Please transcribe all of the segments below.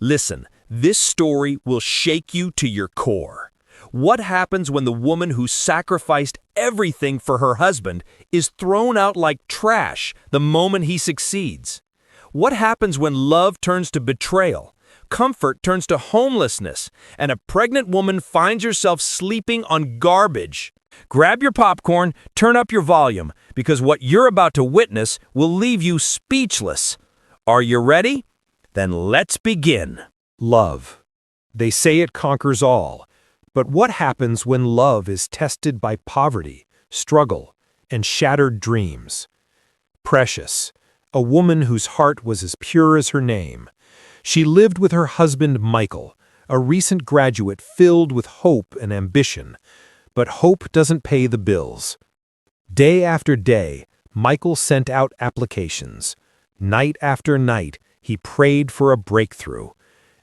Listen, this story will shake you to your core. What happens when the woman who sacrificed everything for her husband is thrown out like trash the moment he succeeds? What happens when love turns to betrayal, comfort turns to homelessness, and a pregnant woman finds herself sleeping on garbage? Grab your popcorn, turn up your volume, because what you're about to witness will leave you speechless. Are you ready? Then let's begin. Love. They say it conquers all. But what happens when love is tested by poverty, struggle, and shattered dreams? Precious, a woman whose heart was as pure as her name. She lived with her husband Michael, a recent graduate filled with hope and ambition. But hope doesn't pay the bills. Day after day, Michael sent out applications. Night after night, he prayed for a breakthrough.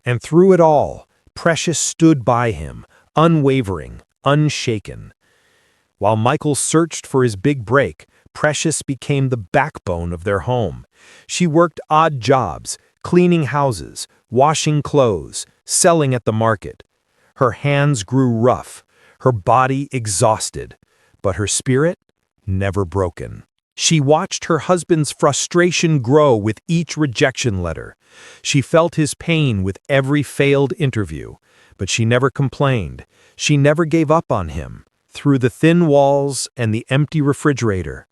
And through it all, Precious stood by him, unwavering, unshaken. While Michael searched for his big break, Precious became the backbone of their home. She worked odd jobs, cleaning houses, washing clothes, selling at the market. Her hands grew rough, her body exhausted, but her spirit never broken. She watched her husband's frustration grow with each rejection letter. She felt his pain with every failed interview, but she never complained. She never gave up on him. Through the thin walls and the empty refrigerator,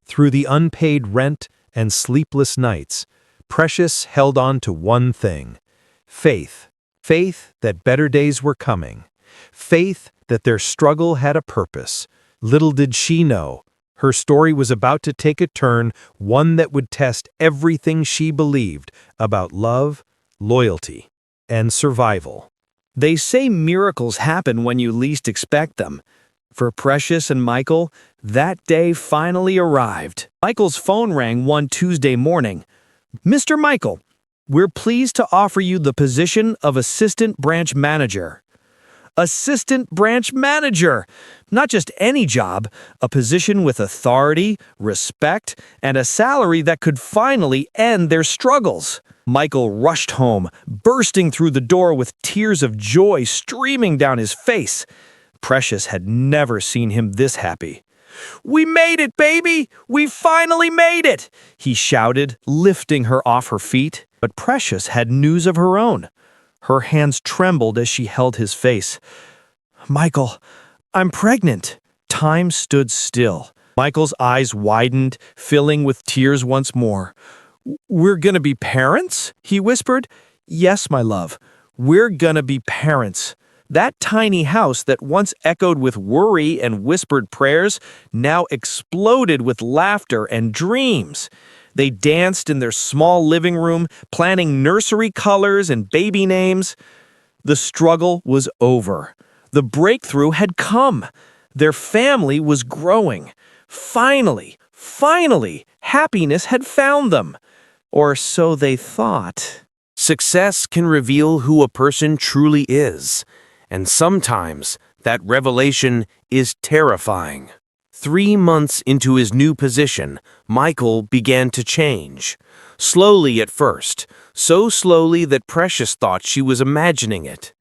through the unpaid rent and sleepless nights, Precious held on to one thing: faith. Faith that better days were coming. Faith that their struggle had a purpose. Little did she know, her story was about to take a turn, one that would test everything she believed about love, loyalty, and survival. They say miracles happen when you least expect them. For Precious and Michael, that day finally arrived. Michael's phone rang one Tuesday morning. "Mr. Michael, we're pleased to offer you the position of Assistant Branch Manager." Assistant Branch Manager! Not just any job, a position with authority, respect, and a salary that could finally end their struggles. Michael rushed home, bursting through the door with tears of joy streaming down his face. Precious had never seen him this happy. "We made it, baby! We finally made it!" he shouted, lifting her off her feet. But Precious had news of her own. Her hands trembled as she held his face. "Michael, I'm pregnant." Time stood still. Michael's eyes widened, filling with tears once more. "We're gonna be parents?" he whispered. "Yes, my love. We're gonna be parents." That tiny house that once echoed with worry and whispered prayers now exploded with laughter and dreams. They danced in their small living room, planning nursery colors and baby names. The struggle was over. The breakthrough had come. Their family was growing. Finally, happiness had found them. Or so they thought. Success can reveal who a person truly is, and sometimes that revelation is terrifying. 3 months into his new position, Michael began to change. Slowly at first, so slowly that Precious thought she was imagining it.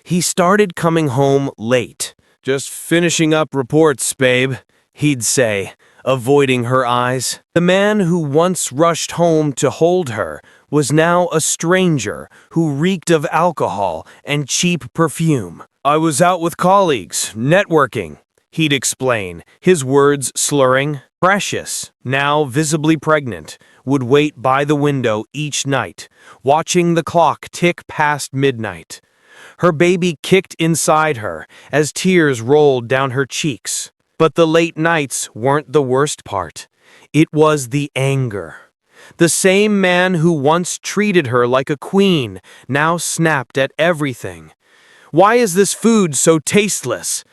He started coming home late. "Just finishing up reports, babe," he'd say, avoiding her eyes. The man who once rushed home to hold her was now a stranger who reeked of alcohol and cheap perfume. "I was out with colleagues, networking," he'd explain, his words slurring. Precious, now visibly pregnant, would wait by the window each night, watching the clock tick past midnight. Her baby kicked inside her as tears rolled down her cheeks. But the late nights weren't the worst part. It was the anger. The same man who once treated her like a queen now snapped at everything. "Why is this food so tasteless?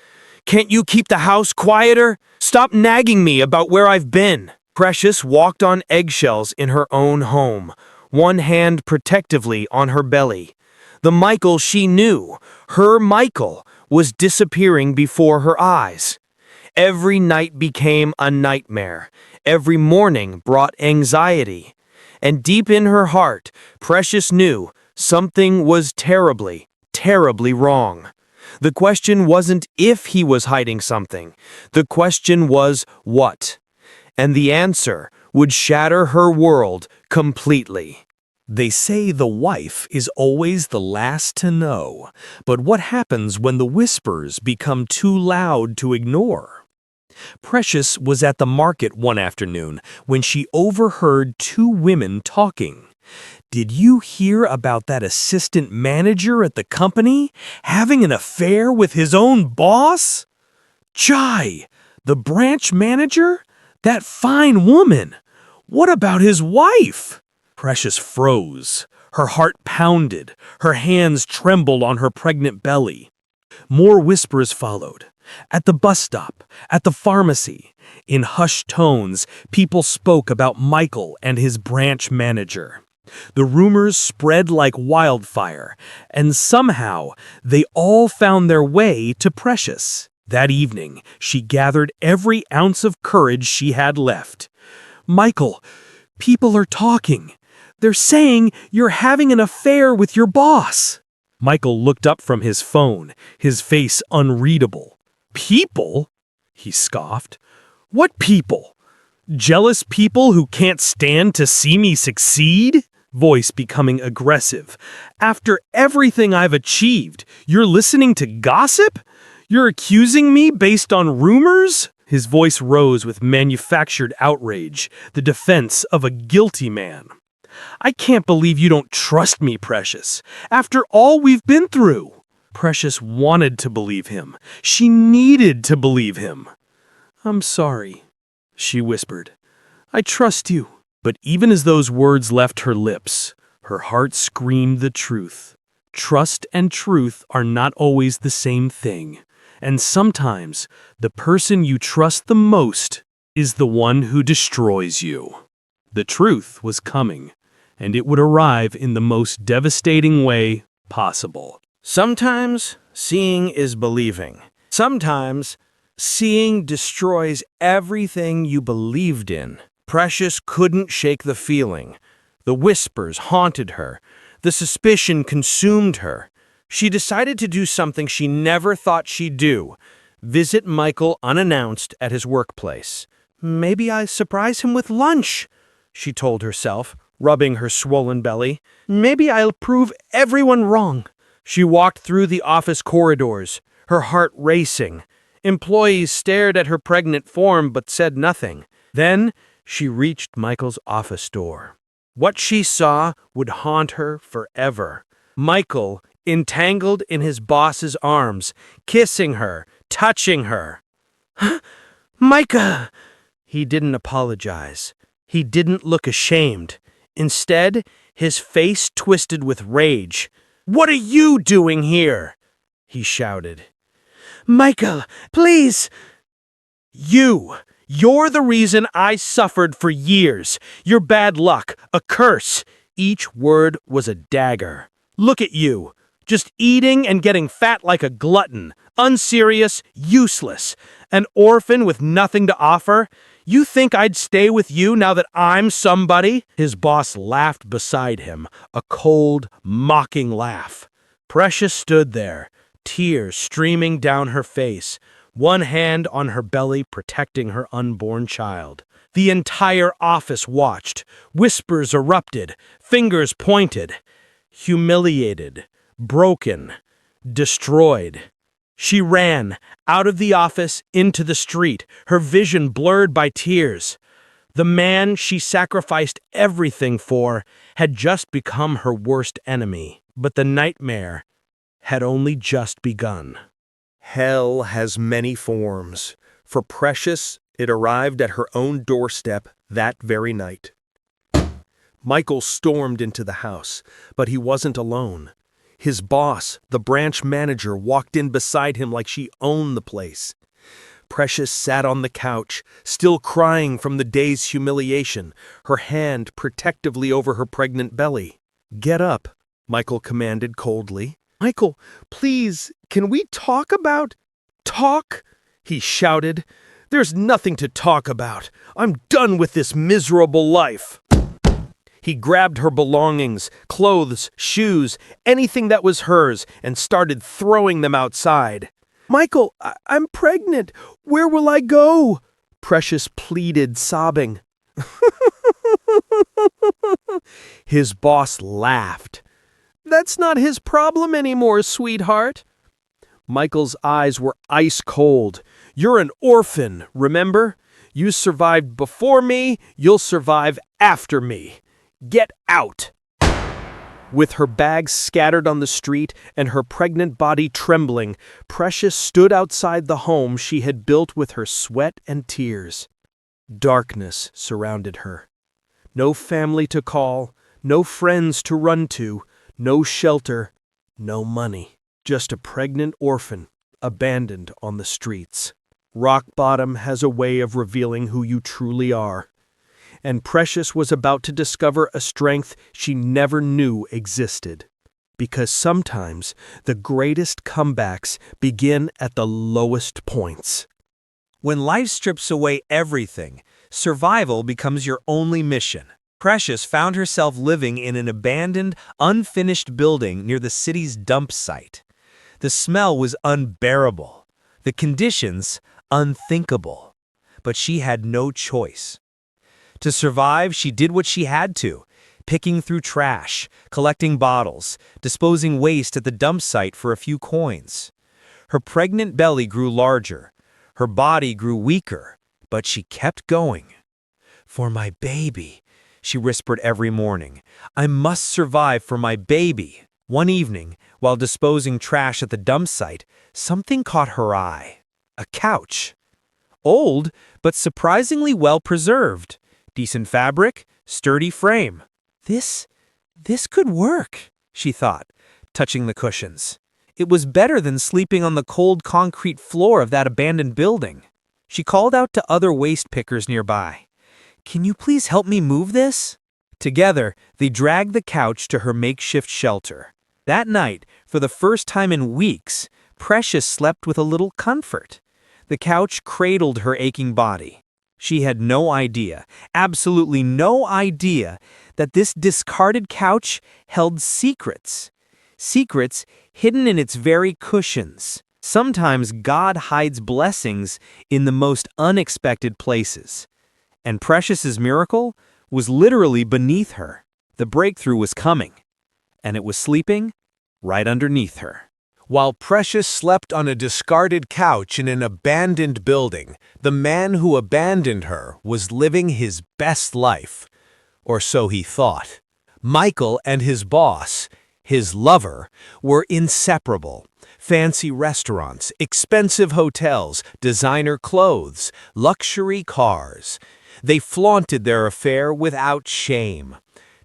Can't you keep the house quieter? Stop nagging me about where I've been." Precious walked on eggshells in her own home, one hand protectively on her belly. The Michael she knew, her Michael, was disappearing before her eyes. Every night became a nightmare. Every morning brought anxiety. And deep in her heart, Precious knew Something was terribly, terribly wrong. The question wasn't if he was hiding something. The question was what. And the answer would shatter her world completely. They say the wife is always the last to know, but what happens when the whispers become too loud to ignore? Precious was at the market one afternoon when she overheard two women talking. Did you hear about that assistant manager at the company having an affair with his own boss? Chai, the branch manager? That fine woman. What about his wife? Precious froze. Her heart pounded. Her hands trembled on her pregnant belly. More whispers followed. At the bus stop, at the pharmacy. In hushed tones, people spoke about Michael and his branch manager. The rumors spread like wildfire, and somehow they all found their way to Precious. That evening, she gathered every ounce of courage she had left. Michael, people are talking. They're saying you're having an affair with your boss. Michael looked up from his phone, his face unreadable. People? He scoffed. What people? Jealous people who can't stand to see me succeed? Voice becoming aggressive. After everything I've achieved, you're listening to gossip? You're accusing me based on rumors? His voice rose with manufactured outrage, the defense of a guilty man. I can't believe you don't trust me, Precious, after all we've been through. Precious wanted to believe him. She needed to believe him. I'm sorry, she whispered. I trust you. But even as those words left her lips, her heart screamed the truth. Trust and truth are not always the same thing. And sometimes, the person you trust the most is the one who destroys you. The truth was coming, and it would arrive in the most devastating way possible. Sometimes seeing is believing. Sometimes seeing destroys everything you believed in. Precious couldn't shake the feeling. The whispers haunted her. The suspicion consumed her. She decided to do something she never thought she'd do. Visit Michael unannounced at his workplace. Maybe I surprise him with lunch, she told herself, rubbing her swollen belly. Maybe I'll prove everyone wrong. She walked through the office corridors, her heart racing. Employees stared at her pregnant form but said nothing. Then she reached Michael's office door. What she saw would haunt her forever. Michael, entangled in his boss's arms, kissing her, touching her. Micah! He didn't apologize. He didn't look ashamed. Instead, his face twisted with rage. What are you doing here? He shouted. Michael, please! You're the reason I suffered for years. Your bad luck, a curse. Each word was a dagger. Look at you, just eating and getting fat like a glutton, unserious, useless, an orphan with nothing to offer. You think I'd stay with you now that I'm somebody? His boss laughed beside him, a cold, mocking laugh. Precious stood there, tears streaming down her face, one hand on her belly protecting her unborn child. The entire office watched. Whispers erupted, fingers pointed. Humiliated, broken, destroyed. She ran, out of the office, into the street, her vision blurred by tears. The man she sacrificed everything for had just become her worst enemy, but the nightmare had only just begun. Hell has many forms. For Precious, it arrived at her own doorstep that very night. Michael stormed into the house, but he wasn't alone. His boss, the branch manager, walked in beside him like she owned the place. Precious sat on the couch, still crying from the day's humiliation, her hand protectively over her pregnant belly. "Get up," Michael commanded coldly. "Michael, please, can we talk about—" "Talk?" he shouted. "There's nothing to talk about. I'm done with this miserable life." He grabbed her belongings, clothes, shoes, anything that was hers, and started throwing them outside. "Michael, I'm pregnant. Where will I go?" Precious pleaded, sobbing. His boss laughed. "That's not his problem anymore, sweetheart." Michael's eyes were ice cold. "You're an orphan, remember? You survived before me, you'll survive after me. Get out!" With her bags scattered on the street and her pregnant body trembling, Precious stood outside the home she had built with her sweat and tears. Darkness surrounded her. No family to call, no friends to run to, no shelter, no money. Just a pregnant orphan, abandoned on the streets. Rock bottom has a way of revealing who you truly are. And Precious was about to discover a strength she never knew existed. Because sometimes the greatest comebacks begin at the lowest points. When life strips away everything, survival becomes your only mission. Precious found herself living in an abandoned, unfinished building near the city's dump site. The smell was unbearable, the conditions unthinkable, but she had no choice. To survive, she did what she had to, picking through trash, collecting bottles, disposing waste at the dump site for a few coins. Her pregnant belly grew larger, her body grew weaker, but she kept going. "For my baby," she whispered every morning. "I must survive for my baby." One evening, while disposing trash at the dump site, something caught her eye. A couch. Old, but surprisingly well preserved. Decent fabric, sturdy frame. This could work, she thought, touching the cushions. It was better than sleeping on the cold concrete floor of that abandoned building. She called out to other waste pickers nearby. "Can you please help me move this?" Together, they dragged the couch to her makeshift shelter. That night, for the first time in weeks, Precious slept with a little comfort. The couch cradled her aching body. She had no idea, absolutely no idea, that this discarded couch held secrets. Secrets hidden in its very cushions. Sometimes God hides blessings in the most unexpected places. And Precious's miracle was literally beneath her. The breakthrough was coming, and it was sleeping right underneath her. While Precious slept on a discarded couch in an abandoned building, the man who abandoned her was living his best life. Or so he thought. Michael and his boss, his lover, were inseparable. Fancy restaurants, expensive hotels, designer clothes, luxury cars. They flaunted their affair without shame.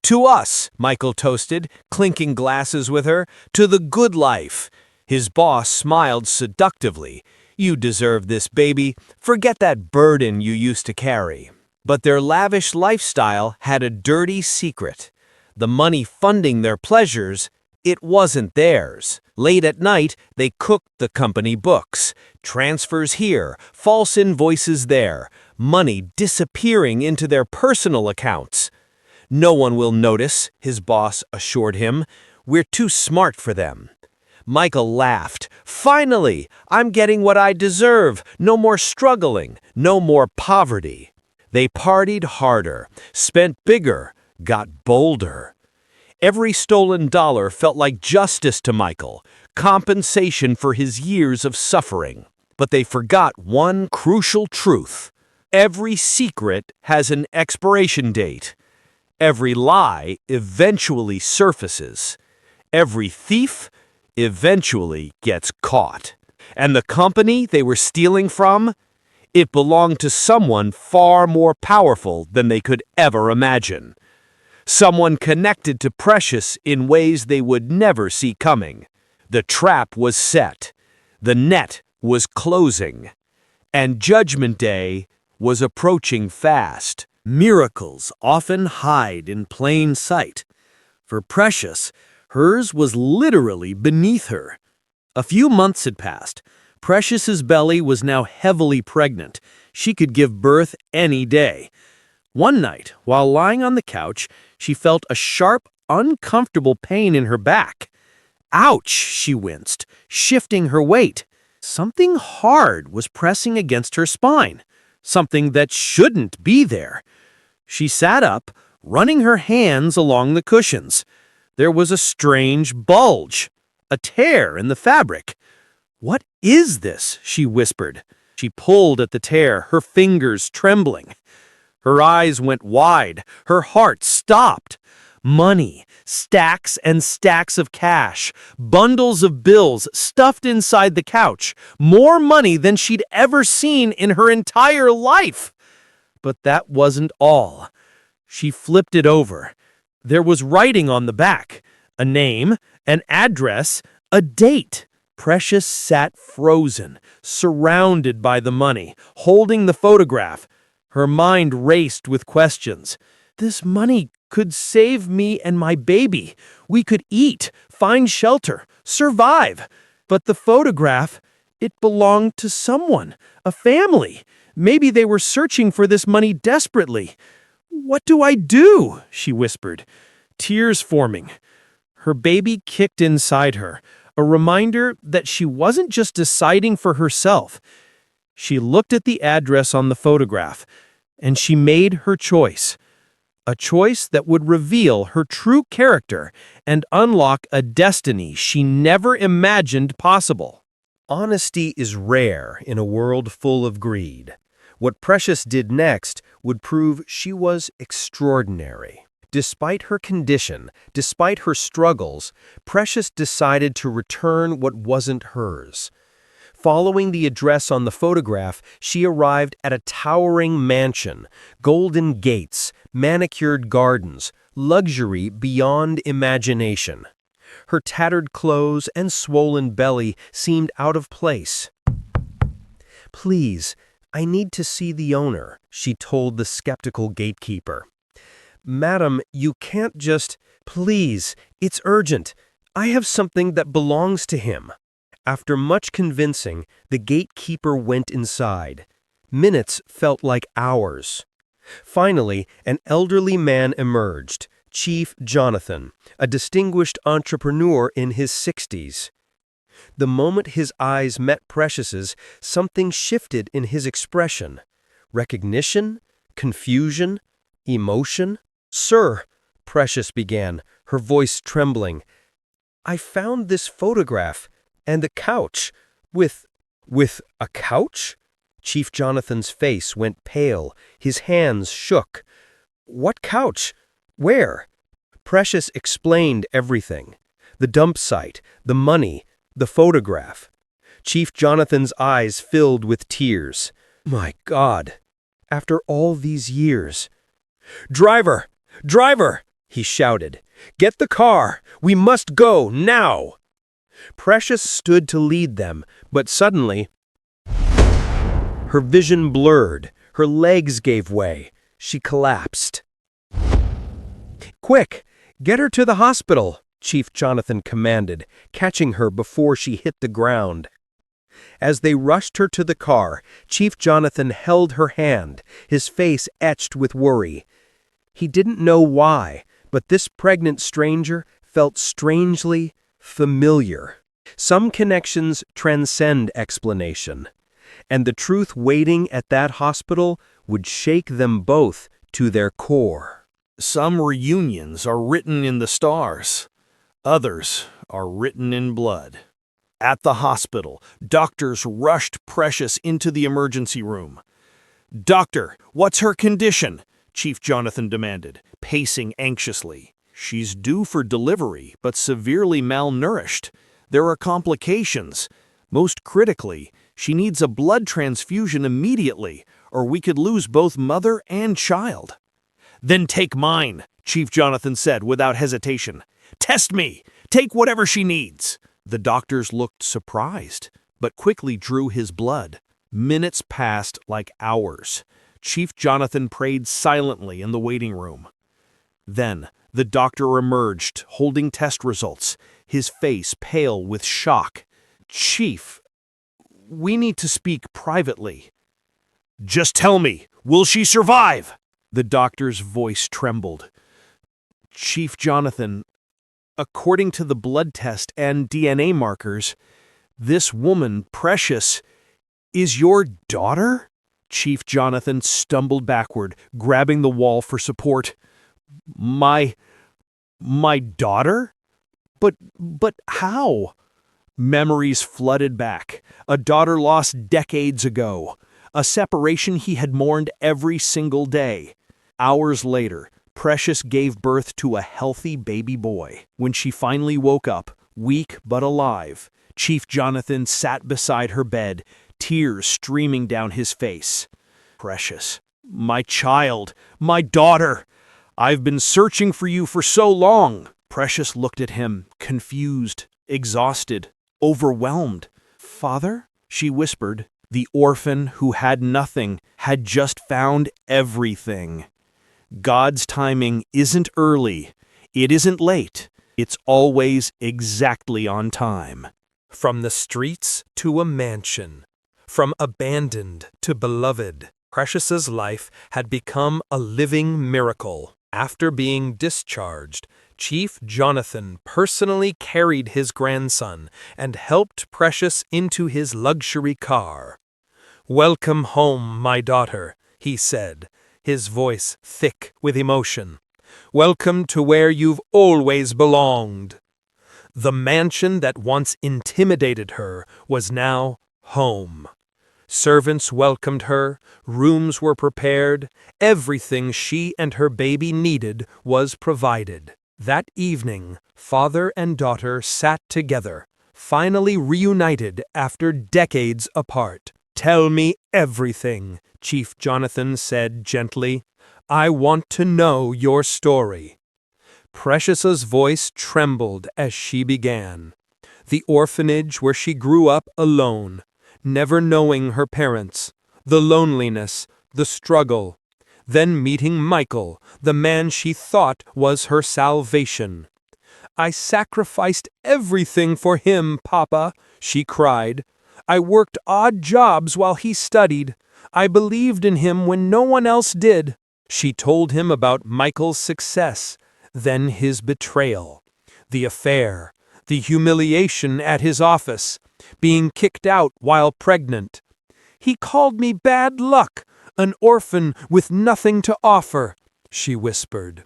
"To us," Michael toasted, clinking glasses with her, "to the good life." His boss smiled seductively. "You deserve this, baby. Forget that burden you used to carry." But their lavish lifestyle had a dirty secret. The money funding their pleasures, it wasn't theirs. Late at night, they cooked the company books. Transfers here, false invoices there, money disappearing into their personal accounts. "No one will notice," his boss assured him. "We're too smart for them." Michael laughed. "Finally, I'm getting what I deserve. No more struggling, no more poverty." They partied harder, spent bigger, got bolder. Every stolen dollar felt like justice to Michael, compensation for his years of suffering. But they forgot one crucial truth. Every secret has an expiration date. Every lie eventually surfaces. Every thief eventually gets caught. And the company they were stealing from, it belonged to someone far more powerful than they could ever imagine. Someone connected to Precious in ways they would never see coming. The trap was set. The net was closing. And Judgment Day was approaching fast. Miracles often hide in plain sight. For Precious, hers was literally beneath her. A few months had passed. Precious's belly was now heavily pregnant. She could give birth any day. One night, while lying on the couch, She felt a sharp, uncomfortable pain in her back. Ouch, she winced, shifting her weight. Something hard was pressing against her spine, something that shouldn't be there. She sat up, running her hands along the cushions. There was a strange bulge, a tear in the fabric. "What is this?" she whispered. She pulled at the tear, her fingers trembling. Her eyes went wide, her heart stopped. Money, stacks and stacks of cash, bundles of bills stuffed inside the couch, more money than she'd ever seen in her entire life. But that wasn't all. She flipped it over. There was writing on the back, a name, an address, a date. Precious sat frozen, surrounded by the money, holding the photograph. Her mind raced with questions. This money could save me and my baby. We could eat, find shelter, survive. But the photograph, it belonged to someone, a family. Maybe they were searching for this money desperately. "What do I do?" she whispered, tears forming. Her baby kicked inside her, a reminder that she wasn't just deciding for herself. She looked at the address on the photograph, and she made her choice. A choice that would reveal her true character and unlock a destiny she never imagined possible. Honesty is rare in a world full of greed. What Precious did next would prove she was extraordinary. Despite her condition, despite her struggles, Precious decided to return what wasn't hers. Following the address on the photograph, she arrived at a towering mansion, golden gates, manicured gardens, luxury beyond imagination. Her tattered clothes and swollen belly seemed out of place. "Please, I need to see the owner," she told the skeptical gatekeeper. "Madam, you can't just— Please, it's urgent. I have something that belongs to him." After much convincing, the gatekeeper went inside. Minutes felt like hours. Finally, an elderly man emerged, Chief Jonathan, a distinguished entrepreneur in his 60s. The moment his eyes met Precious's, something shifted in his expression. Recognition? Confusion? Emotion? "Sir," Precious began, her voice trembling, "I found this photograph and the couch with a couch?" Chief Jonathan's face went pale, his hands shook. "What couch? Where?" Precious explained everything. The dump site, the money, the photograph. Chief Jonathan's eyes filled with tears. My God, after all these years. "Driver! Driver!" he shouted. "Get the car! We must go, now!" Precious stood to lead them, but suddenly her vision blurred, her legs gave way, she collapsed. "Quick, get her to the hospital," Chief Jonathan commanded, catching her before she hit the ground. As they rushed her to the car, Chief Jonathan held her hand, his face etched with worry. He didn't know why, but this pregnant stranger felt strangely familiar. Some connections transcend explanation, and the truth waiting at that hospital would shake them both to their core. Some reunions are written in the stars. Others are written in blood. At the hospital, doctors rushed Precious into the emergency room. "Doctor, what's her condition?" Chief Jonathan demanded, pacing anxiously. "She's due for delivery, but severely malnourished. There are complications. Most critically, she needs a blood transfusion immediately, or we could lose both mother and child." "Then take mine," Chief Jonathan said without hesitation. "Test me! Take whatever she needs." The doctors looked surprised, but quickly drew his blood. Minutes passed like hours. Chief Jonathan prayed silently in the waiting room. Then, the doctor emerged, holding test results, his face pale with shock. "Chief, we need to speak privately." "Just tell me, will she survive?" The doctor's voice trembled. Chief Jonathan, according to the blood test and DNA markers, this woman, Precious, is your daughter? Chief Jonathan stumbled backward, grabbing the wall for support. My daughter? But how? Memories flooded back. A daughter lost decades ago. A separation he had mourned every single day. Hours later, Precious gave birth to a healthy baby boy. When she finally woke up, weak but alive, Chief Jonathan sat beside her bed, tears streaming down his face. Precious, my child, my daughter, I've been searching for you for so long. Precious looked at him, confused, exhausted, overwhelmed. Father? She whispered. The orphan who had nothing had just found everything. God's timing isn't early. It isn't late. It's always exactly on time. From the streets to a mansion, from abandoned to beloved, Precious's life had become a living miracle. After being discharged, Chief Jonathan personally carried his grandson and helped Precious into his luxury car. "Welcome home, my daughter," he said, his voice thick with emotion. "Welcome to where you've always belonged." The mansion that once intimidated her was now home. Servants welcomed her, rooms were prepared, everything she and her baby needed was provided. That evening, father and daughter sat together, finally reunited after decades apart. "Tell me everything," Chief Jonathan said gently. "I want to know your story." Precious's voice trembled as she began. The orphanage where she grew up alone, never knowing her parents, the loneliness, the struggle. Then meeting Michael, the man she thought was her salvation. "I sacrificed everything for him, Papa," she cried. "I worked odd jobs while he studied. I believed in him when no one else did." She told him about Michael's success, then his betrayal, the affair, the humiliation at his office, being kicked out while pregnant. "He called me bad luck, an orphan with nothing to offer," she whispered.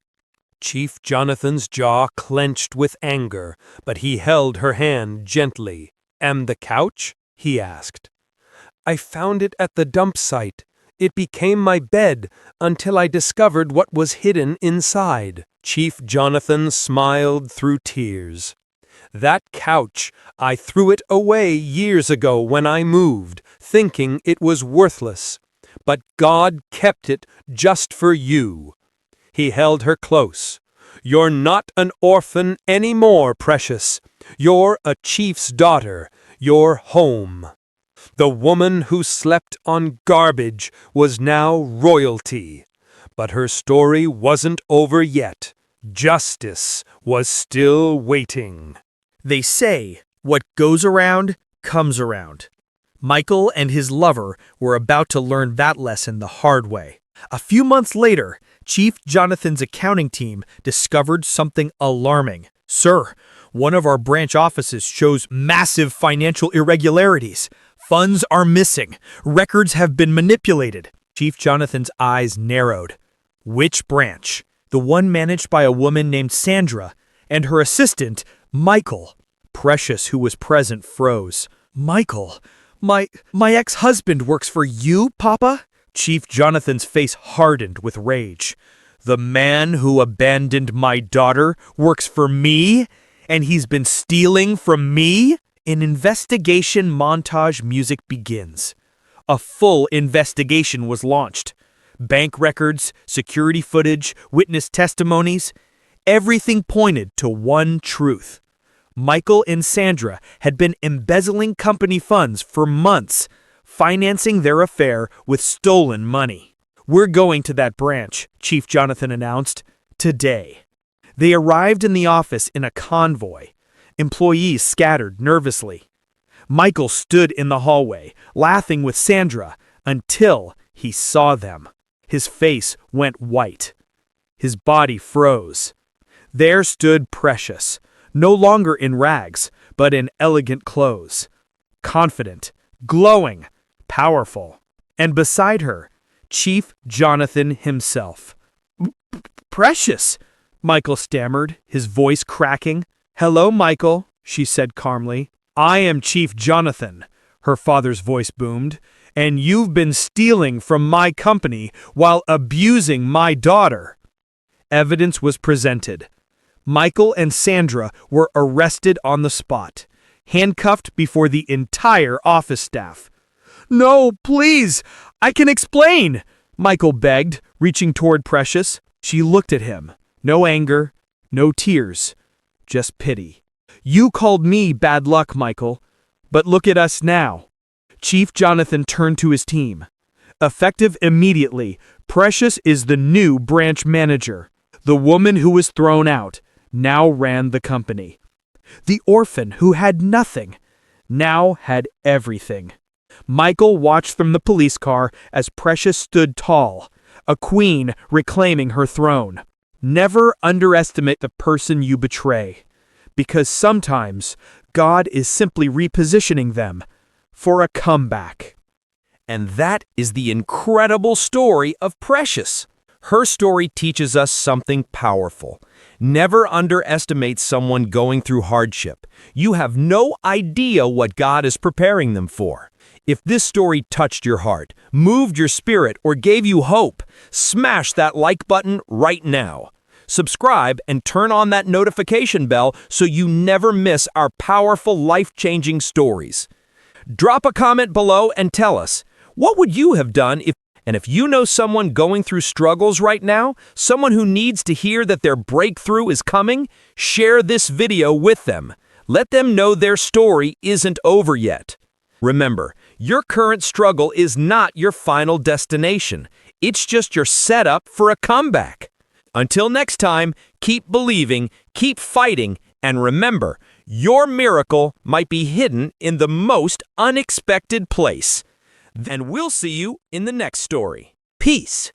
Chief Jonathan's jaw clenched with anger, but he held her hand gently. "And the couch?" he asked. "I found it at the dump site. It became my bed until I discovered what was hidden inside." Chief Jonathan smiled through tears. "That couch, I threw it away years ago when I moved, thinking it was worthless. But God kept it just for you." He held her close. "You're not an orphan anymore, Precious. You're a chief's daughter. You're home." The woman who slept on garbage was now royalty. But her story wasn't over yet. Justice was still waiting. They say, what goes around comes around. Michael and his lover were about to learn that lesson the hard way. A few months later, Chief Jonathan's accounting team discovered something alarming. "Sir, one of our branch offices shows massive financial irregularities. Funds are missing. Records have been manipulated." Chief Jonathan's eyes narrowed. Which branch? The one managed by a woman named Sandra and her assistant, Michael. Precious, who was present, froze. "Michael, my ex-husband works for you, Papa?" Chief Jonathan's face hardened with rage. "The man who abandoned my daughter works for me, and he's been stealing from me?" An investigation montage music begins. A full investigation was launched. Bank records, security footage, witness testimonies, everything pointed to one truth. Michael and Sandra had been embezzling company funds for months, financing their affair with stolen money. "We're going to that branch," Chief Jonathan announced, "today." They arrived in the office in a convoy. Employees scattered nervously. Michael stood in the hallway, laughing with Sandra, until he saw them. His face went white. His body froze. There stood Precious, no longer in rags, but in elegant clothes. Confident, glowing, powerful. And beside her, Chief Jonathan himself. Precious, Michael stammered, his voice cracking. Hello, Michael, she said calmly. I am Chief Jonathan, her father's voice boomed, and you've been stealing from my company while abusing my daughter. Evidence was presented. Michael and Sandra were arrested on the spot, handcuffed before the entire office staff. No, please, I can explain, Michael begged, reaching toward Precious. She looked at him. No anger, no tears, just pity. You called me bad luck, Michael, but look at us now. Chief Jonathan turned to his team. Effective immediately, Precious is the new branch manager. The woman who was thrown out now ran the company. The orphan who had nothing now had everything. Michael watched from the police car as Precious stood tall, a queen reclaiming her throne. Never underestimate the person you betray, because sometimes God is simply repositioning them for a comeback. And that is the incredible story of Precious. Her story teaches us something powerful. Never underestimate someone going through hardship. You have no idea what God is preparing them for. If this story touched your heart, moved your spirit, or gave you hope, smash that like button right now. Subscribe and turn on that notification bell so you never miss our powerful, life-changing stories. Drop a comment below and tell us, what would you have done if you know someone going through struggles right now, someone who needs to hear that their breakthrough is coming, share this video with them. Let them know their story isn't over yet. Remember, your current struggle is not your final destination. It's just your setup for a comeback. Until next time, keep believing, keep fighting, and remember, your miracle might be hidden in the most unexpected place. And we'll see you in the next story. Peace.